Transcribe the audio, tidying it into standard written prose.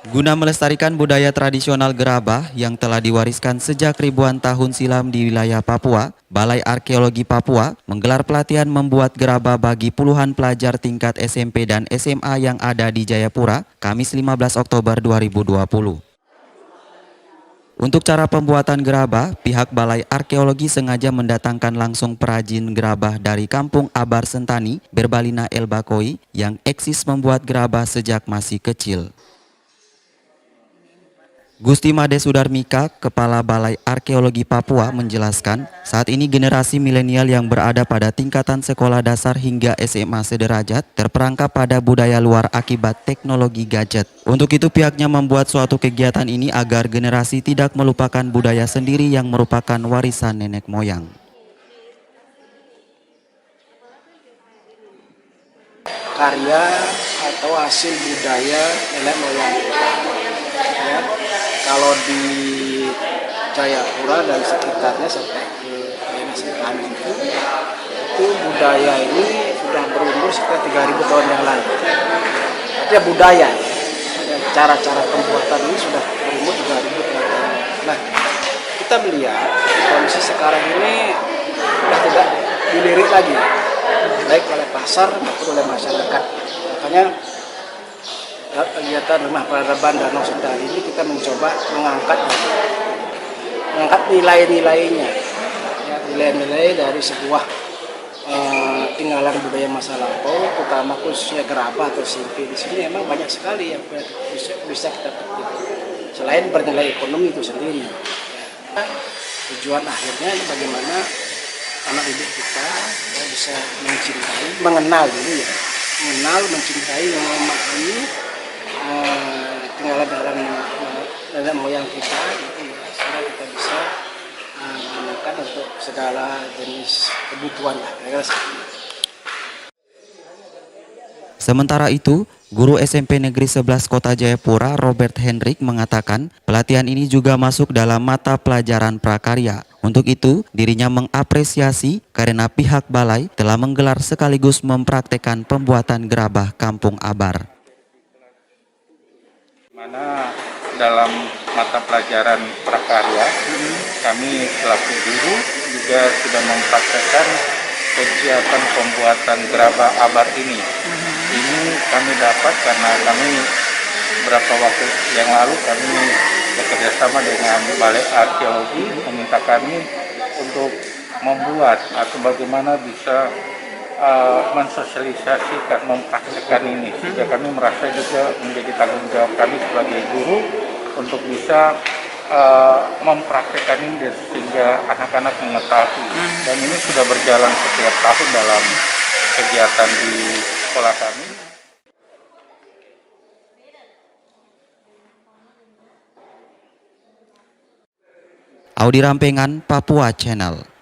Guna melestarikan budaya tradisional gerabah yang telah diwariskan sejak ribuan tahun silam di wilayah Papua, Balai Arkeologi Papua menggelar pelatihan membuat gerabah bagi puluhan pelajar tingkat SMP dan SMA yang ada di Jayapura, Kamis 15 Oktober 2020. Untuk cara pembuatan gerabah, pihak Balai Arkeologi sengaja mendatangkan langsung perajin gerabah dari Kampung Abar Sentani, Berbalina El Bakoi, yang eksis membuat gerabah sejak masih kecil. Gusti Made Sudarmika, Kepala Balai Arkeologi Papua menjelaskan, saat ini generasi milenial yang berada pada tingkatan sekolah dasar hingga SMA sederajat terperangkap pada budaya luar akibat teknologi gadget. Untuk itu pihaknya membuat suatu kegiatan ini agar generasi tidak melupakan budaya sendiri yang merupakan warisan nenek moyang. Karya atau hasil budaya nenek moyang kita. Ya, kalau di Jayapura dan sekitarnya sampai ke daerah Sentani itu budaya ini sudah berumur sekitar 3.000 tahun yang lalu. Artinya budaya, ya, cara-cara pembuatan ini sudah berumur 3.000 tahun. Nah, kita melihat kondisi sekarang ini sudah tidak dilirik lagi, baik oleh pasar maupun oleh masyarakat. Makanya kegiatan Rumah Peradaban Danau Sentani ini kita mencoba mengangkat nilai-nilainya, ya, nilai-nilai dari sebuah tinggalan budaya masa lampau, terutama khususnya gerabah atau simpi. Di sini memang banyak sekali yang bisa kita petik selain bernilai ekonomi itu sendiri. Ya, tujuan akhirnya bagaimana anak didik kita ya, bisa mengenal dulu ya, mencintai, memahami tinggalan nenek moyang kita, gitu ya, sehingga kita bisa menggunakan untuk segala jenis kebutuhan lah. Sementara itu, Guru SMP Negeri 11 Kota Jayapura, Robert Hendrik mengatakan pelatihan ini juga masuk dalam mata pelajaran prakarya. Untuk itu, dirinya mengapresiasi karena pihak balai telah menggelar sekaligus mempraktekkan pembuatan gerabah Kampung Abar. Mana dalam mata pelajaran prakarya, kami selaku guru juga sudah mempraktekkan kegiatan pembuatan gerabah abar ini. Ini kami dapat karena kami beberapa waktu yang lalu kami bekerja sama dengan Balai Arkeologi meminta kami untuk membuat atau bagaimana bisa mensosialisasikan, mempraktekkan ini, sehingga kami merasa juga menjadi tanggung jawab kami sebagai guru untuk bisa mempraktekkan ini sehingga anak-anak mengetahui. Dan ini sudah berjalan setiap tahun dalam kegiatan di sekolah kami. Audi Rampengan, Papua Channel.